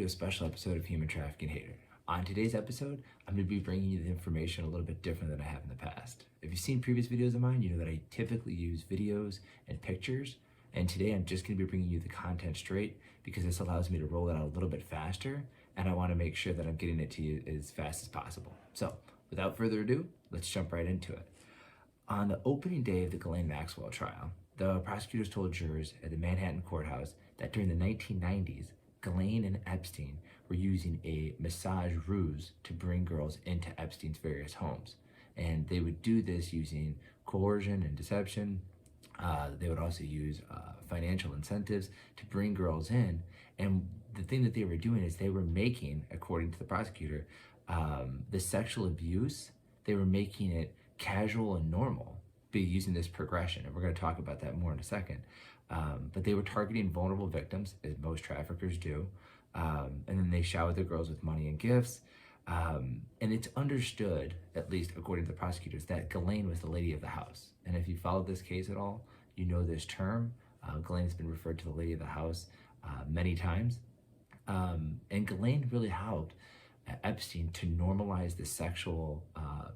to a special episode of Human Trafficking Hater. On today's episode, I'm going to be bringing you the information a little bit different than I have in the past. If you've seen previous videos of mine, you know that I typically use videos and pictures, and today I'm just going to be bringing you the content straight because this allows me to roll it out a little bit faster, and I want to make sure that I'm getting it to you as fast as possible. So, without further ado, let's jump right into it. On the opening day of the Ghislaine Maxwell trial, the prosecutors told jurors at the Manhattan courthouse that during the 1990s, Ghislaine and Epstein were using a massage ruse to bring girls into Epstein's various homes. And they would do this using coercion and deception. They would also use financial incentives to bring girls in. And the thing that they were doing is they were making, according to the prosecutor, the sexual abuse, they were making it casual and normal, be using this progression. And we're going to talk about that more in a second. But they were targeting vulnerable victims, as most traffickers do. And then they showered the girls with money and gifts. And it's understood, at least according to the prosecutors, that Ghislaine was the lady of the house. And if you followed this case at all, you know this term. Ghislaine has been referred to the lady of the house many times. And Ghislaine really helped Epstein to normalize the sexual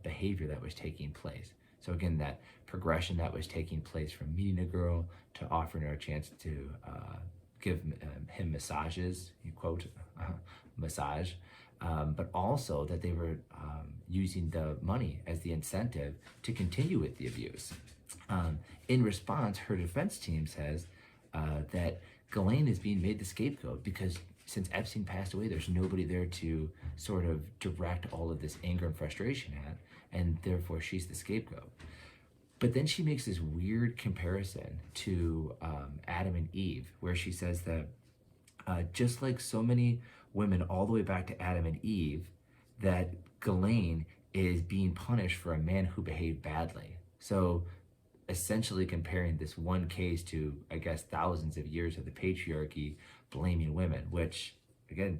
behavior that was taking place. So again, that progression that was taking place from meeting a girl to offering her a chance to give him massages, quote, massage, but also that they were using the money as the incentive to continue with the abuse. In response, her defense team says that Ghislaine is being made the scapegoat because since Epstein passed away, there's nobody there to sort of direct all of this anger and frustration at, and therefore she's the scapegoat. But then she makes this weird comparison to Adam and Eve, where she says that just like so many women all the way back to Adam and Eve, that Ghislaine is being punished for a man who behaved badly. So essentially comparing this one case to, I guess, thousands of years of the patriarchy blaming women, which, again,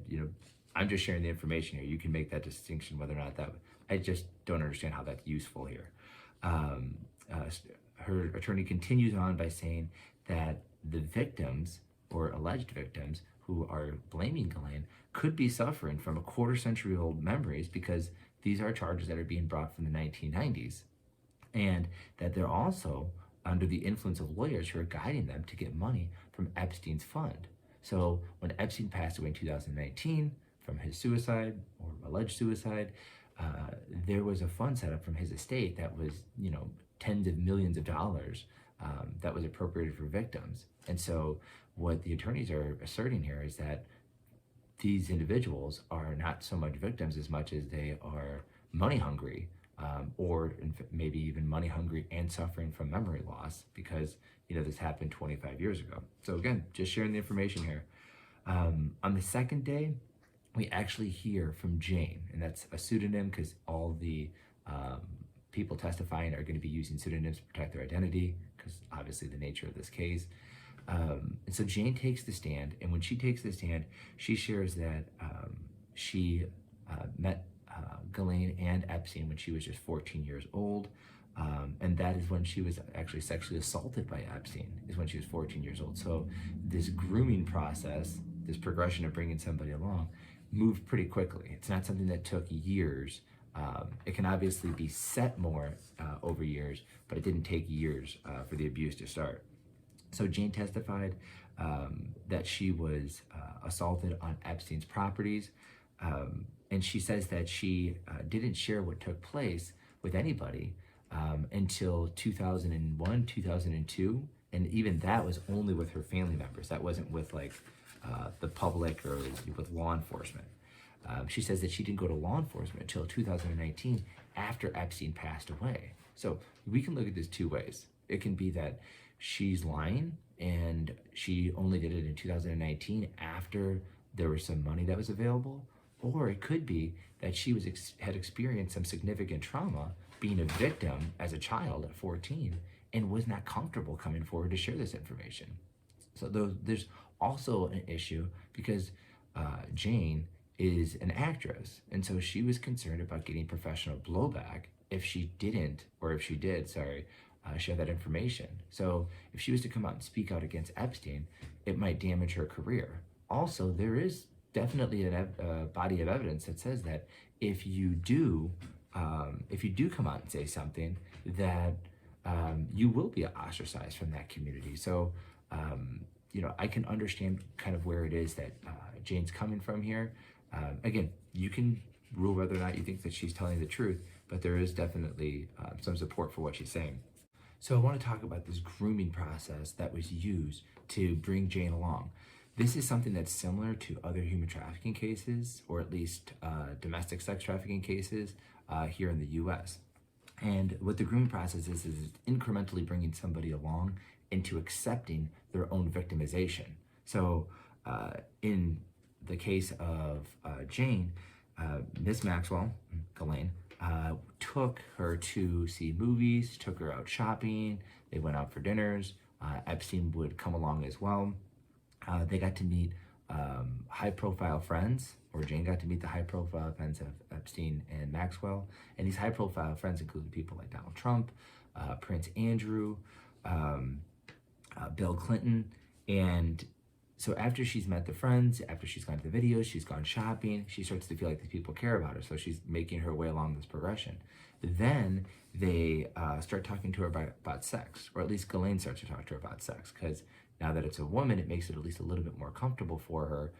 I'm just sharing the information here. You can make that distinction whether or not I just don't understand how that's useful here. Her attorney continues on by saying that the victims, or alleged victims, who are blaming Ghislaine could be suffering from a quarter-century-old memories because these are charges that are being brought from the 1990s, and that they're also under the influence of lawyers who are guiding them to get money from Epstein's fund. So when Epstein passed away in 2019 from his suicide or alleged suicide, there was a fund set up from his estate that was, tens of millions of dollars that was appropriated for victims. And so what the attorneys are asserting here is that these individuals are not so much victims as much as they are money hungry, or maybe even money hungry and suffering from memory loss because, this happened 25 years ago. So again, just sharing the information here. On the second day, we actually hear from Jane, and that's a pseudonym because all the people testifying are going to be using pseudonyms to protect their identity because obviously the nature of this case. And so Jane takes the stand, and when she takes the stand, she shares that she met Ghislaine and Epstein when she was just 14 years old. And that is when she was actually sexually assaulted by Epstein, is when she was 14 years old. So this grooming process, this progression of bringing somebody along, moved pretty quickly. It's not something that took years. It can obviously be set more over years, but it didn't take years for the abuse to start. So Jane testified that she was assaulted on Epstein's properties, and she says that she didn't share what took place with anybody until 2001, 2002, and even that was only with her family members. That wasn't with the public or with law enforcement. She says that she didn't go to law enforcement until 2019 after Epstein passed away. So we can look at this two ways. It can be that she's lying and she only did it in 2019 after there was some money that was available, or it could be that she had experienced some significant trauma being a victim as a child at 14 and was not comfortable coming forward to share this information. So there's also an issue because Jane is an actress, and so she was concerned about getting professional blowback if she didn't, or if she did, share that information. So if she was to come out and speak out against Epstein, it might damage her career. Also, there is definitely a body of evidence that says that if you do, if you do come out and say something, that you will be ostracized from that community. So, I can understand kind of where it is that Jane's coming from here. Again, you can rule whether or not you think that she's telling the truth, but there is definitely some support for what she's saying. So I want to talk about this grooming process that was used to bring Jane along. This is something that's similar to other human trafficking cases, or at least domestic sex trafficking cases here in the US. And what the grooming process is incrementally bringing somebody along into accepting their own victimization. So in the case of Jane, Miss Maxwell, Ghislaine, took her to see movies, took her out shopping, they went out for dinners. Epstein would come along as well. They got to meet high-profile friends, or Jane got to meet the high-profile friends of Epstein and Maxwell. And these high-profile friends included people like Donald Trump, Prince Andrew, Bill Clinton. And so after she's met the friends, after she's gone to the videos, she's gone shopping, she starts to feel like these people care about her. So she's making her way along this progression. Then they start talking to her about sex, or at least Ghislaine starts to talk to her about sex, because now that it's a woman, it makes it at least a little bit more comfortable for her,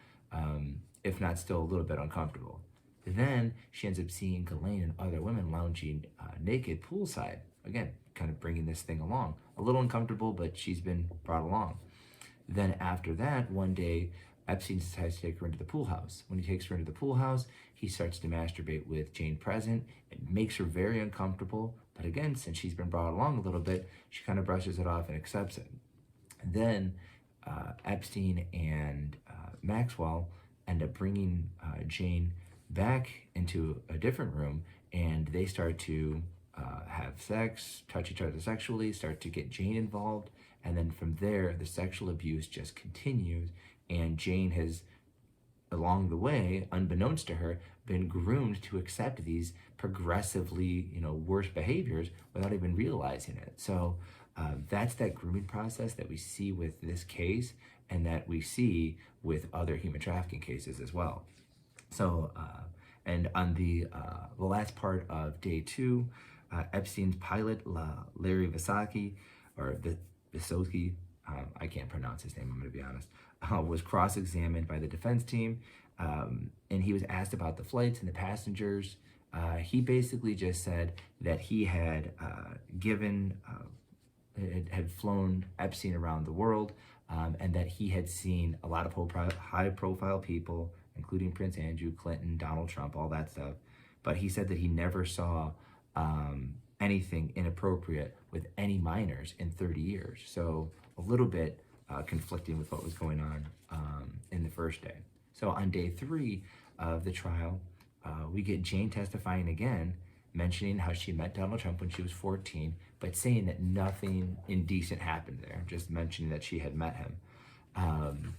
if not still a little bit uncomfortable. Then she ends up seeing Ghislaine and other women lounging naked poolside. Again, kind of bringing this thing along. A little uncomfortable, but she's been brought along. Then after that, one day, Epstein decides to take her into the pool house. When he takes her into the pool house, he starts to masturbate with Jane present. It makes her very uncomfortable, but again, since she's been brought along a little bit, she kind of brushes it off and accepts it. Then Epstein and Maxwell end up bringing Jane back into a different room, and they start to have sex, touch each other sexually, start to get Jane involved, and then from there, the sexual abuse just continues, and Jane has, along the way, unbeknownst to her, been groomed to accept these progressively, worse behaviors without even realizing it. So that's that grooming process that we see with this case, and that we see with other human trafficking cases as well. So, and on the last part of day 2, Epstein's pilot, Larry Vysotsky, or Vysotsky, I can't pronounce his name, I'm going to be honest, was cross-examined by the defense team, and he was asked about the flights and the passengers. He basically just said that he had had flown Epstein around the world, and that he had seen a lot of high-profile people, including Prince Andrew, Clinton, Donald Trump, all that stuff. But he said that he never saw anything inappropriate with any minors in 30 years. So a little bit conflicting with what was going on in the first day. So on day 3 of the trial, we get Jane testifying again, mentioning how she met Donald Trump when she was 14, but saying that nothing indecent happened there, just mentioning that she had met him. And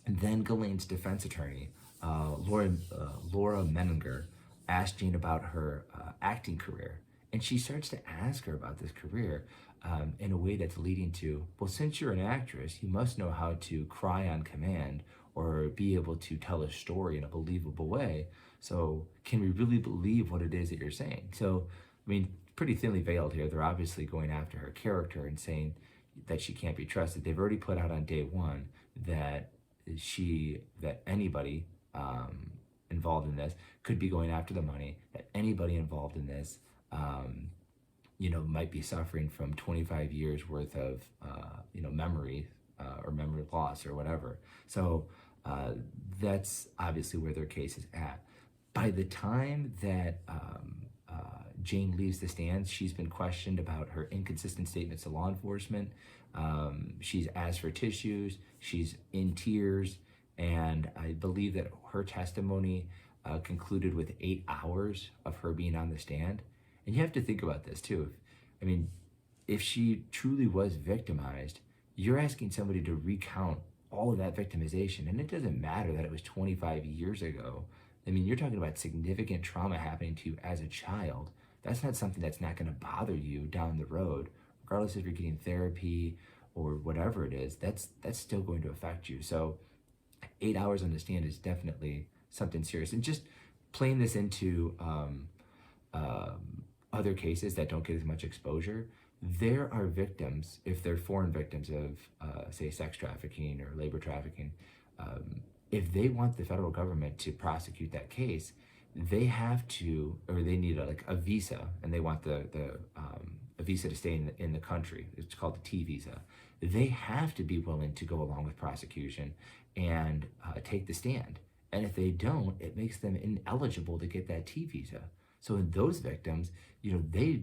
then Ghislaine's defense attorney, Laura Menninger, asked Jane about her acting career. And she starts to ask her about this career in a way that's leading to, well, since you're an actress, you must know how to cry on command or be able to tell a story in a believable way. So can we really believe what it is that you're saying? So, I mean, pretty thinly veiled here. They're obviously going after her character and saying that she can't be trusted. They've already put out on day 1 that anybody involved in this could be going after the money, that anybody involved in this might be suffering from 25 years worth of, memory or memory loss or whatever. So that's obviously where their case is at. By the time that Jane leaves the stands, she's been questioned about her inconsistent statements to law enforcement. She's asked for tissues. She's in tears. And I believe that her testimony concluded with 8 hours of her being on the stand. And you have to think about this too. I mean, if she truly was victimized, you're asking somebody to recount all of that victimization. And it doesn't matter that it was 25 years ago. I mean, you're talking about significant trauma happening to you as a child. That's not something that's not going to bother you down the road, regardless if you're getting therapy or whatever it is. That's still going to affect you. So 8 hours on the stand is definitely something serious. And just playing this into other cases that don't get as much exposure, there are victims, if they're foreign victims of, say, sex trafficking or labor trafficking, if they want the federal government to prosecute that case, they have to, or they need a visa, and they want a visa to stay in the country. It's called the T visa. They have to be willing to go along with prosecution and take the stand. And if they don't, it makes them ineligible to get that T visa. So in those victims, they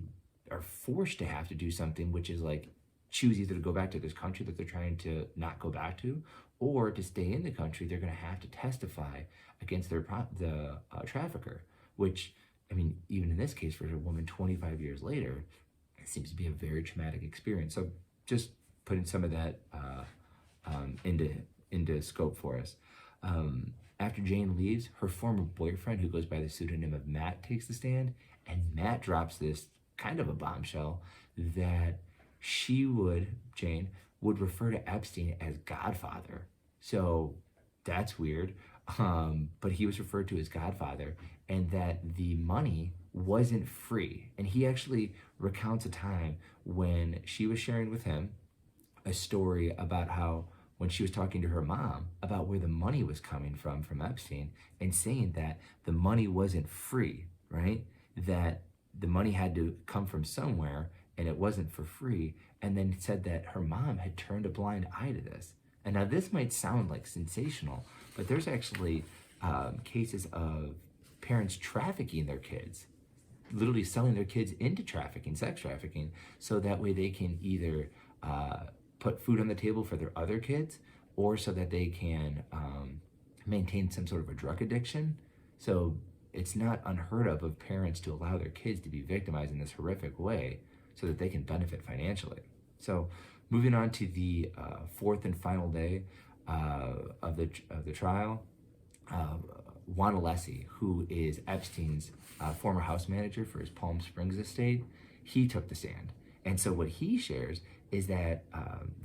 are forced to have to do something, which is like choose either to go back to this country that they're trying to not go back to, or to stay in the country. They're going to have to testify against the trafficker, which, I mean, even in this case, for a woman 25 years later, it seems to be a very traumatic experience. So just putting some of that into scope for us. After Jane leaves, her former boyfriend, who goes by the pseudonym of Matt, takes the stand, and Matt drops this kind of a bombshell that Jane would refer to Epstein as Godfather. So that's weird. But he was referred to as Godfather, and that the money wasn't free. And he actually recounts a time when she was sharing with him a story about how when she was talking to her mom about where the money was coming from Epstein, and saying that the money wasn't free, right? That the money had to come from somewhere and it wasn't for free, and then said that her mom had turned a blind eye to this. And now this might sound like sensational, but there's actually cases of parents trafficking their kids, literally selling their kids into trafficking, sex trafficking, so that way they can either put food on the table for their other kids, or so that they can maintain some sort of a drug addiction. So it's not unheard of parents to allow their kids to be victimized in this horrific way so that they can benefit financially. So moving on to the fourth and final day of the trial, Juan Alessi, who is Epstein's former house manager for his Palm Springs estate, he took the stand. And so what he shares is that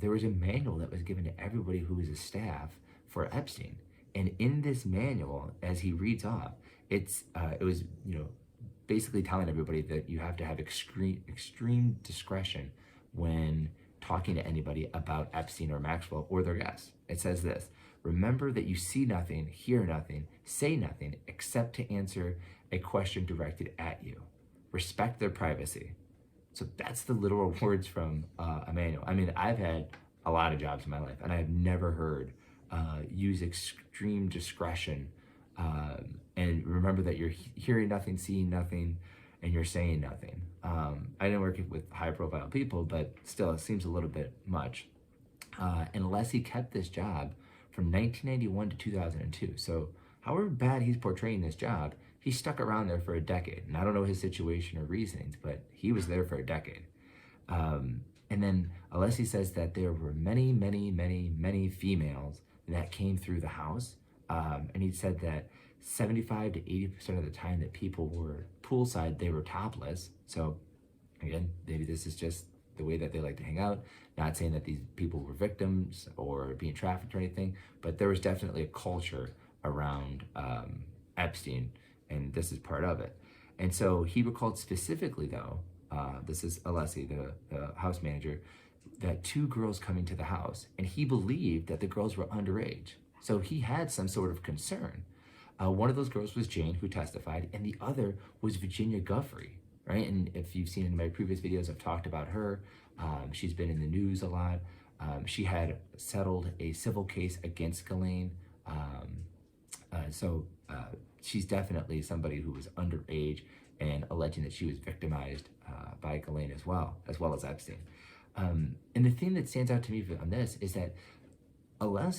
there was a manual that was given to everybody who was a staff for Epstein. And in this manual, as he reads off, it was basically telling everybody that you have to have extreme discretion when talking to anybody about Epstein or Maxwell or their guests. It says this: remember that you see nothing, hear nothing, say nothing, except to answer a question directed at you. Respect their privacy. So that's the literal words from a manual. I mean, I've had a lot of jobs in my life, and I've never heard use extreme discretion. And remember that you're hearing nothing, seeing nothing, and you're saying nothing. I didn't work with high-profile people, but still, it seems a little bit much. And Alessi kept this job from 1991 to 2002. So however bad he's portraying this job, he stuck around there for a decade. And I don't know his situation or reasonings, but he was there for a decade. And then Alessi says that there were many, many, many, many females that came through the house. And he said that 75 to 80% of the time that people were poolside, they were topless. So again, maybe this is just the way that they like to hang out. Not saying that these people were victims or being trafficked or anything, but there was definitely a culture around Epstein, and this is part of it. And so he recalled specifically, though, this is Alessi, the house manager, that two girls coming to the house, and he believed that the girls were underage. So he had some sort of concern. One of those girls was Jane, who testified, and the other was Virginia Guffrey, right? And if you've seen in my previous videos, I've talked about her. She's been in the news a lot. She had settled a civil case against Ghislaine. So she's definitely somebody who was underage and alleging that she was victimized by Ghislaine as well as Epstein. And the thing that stands out to me on this is that Juan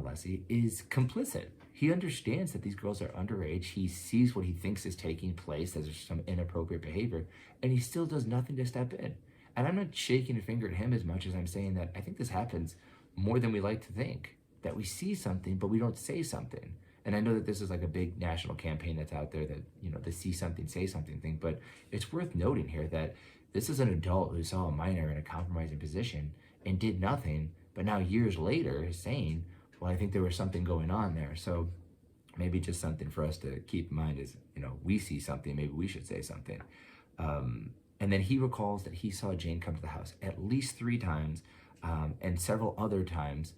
Alessi is complicit. He understands that these girls are underage. He sees what he thinks is taking place, that there's some inappropriate behavior, and he still does nothing to step in. And I'm not shaking a finger at him as much as I'm saying that I think this happens more than we like to think, that we see something, but we don't say something. And I know that this is like a big national campaign that's out there that, the see something, say something thing, but it's worth noting here that this is an adult who saw a minor in a compromising position and did nothing, but now years later is saying, well, I think there was something going on there. So maybe just something for us to keep in mind is, we see something, maybe we should say something. And then he recalls that he saw Jane come to the house at least 3 times, and several other times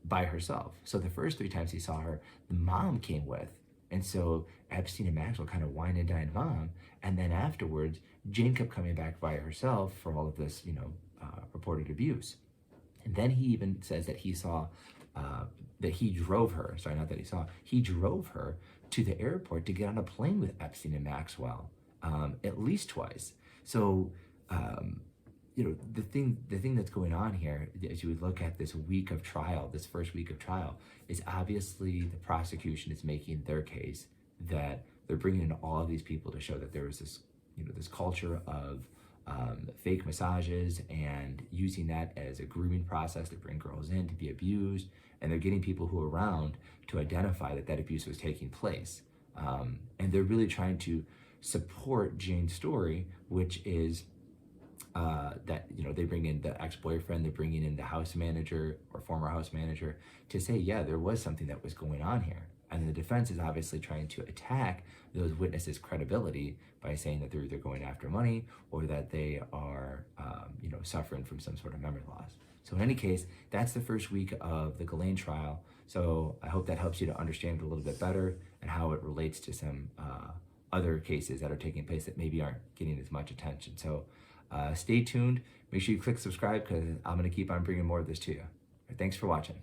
by herself. So the first 3 times he saw her, the mom came with. And so Epstein and Maxwell kind of wine and dine mom. And then afterwards, Jane kept coming back by herself for all of this, reported abuse. And then he even says that he saw, that he drove her, sorry, not that he saw, he drove her to the airport to get on a plane with Epstein and Maxwell, at least twice. So, the thing that's going on here, as you would look at this week of trial, this first week of trial, is obviously the prosecution is making their case that they're bringing in all of these people to show that there was this, this culture of fake massages and using that as a grooming process to bring girls in to be abused, and they're getting people who are around to identify that that abuse was taking place, and they're really trying to support Jane's story, which is that they bring in the ex-boyfriend, they're bringing in the house manager or former house manager to say, yeah, there was something that was going on here. And the defense is obviously trying to attack those witnesses' credibility by saying that they're either going after money or that they are, suffering from some sort of memory loss. So in any case, that's the first week of the Ghislaine trial. So I hope that helps you to understand it a little bit better and how it relates to some other cases that are taking place that maybe aren't getting as much attention. So stay tuned. Make sure you click subscribe because I'm going to keep on bringing more of this to you. Thanks for watching.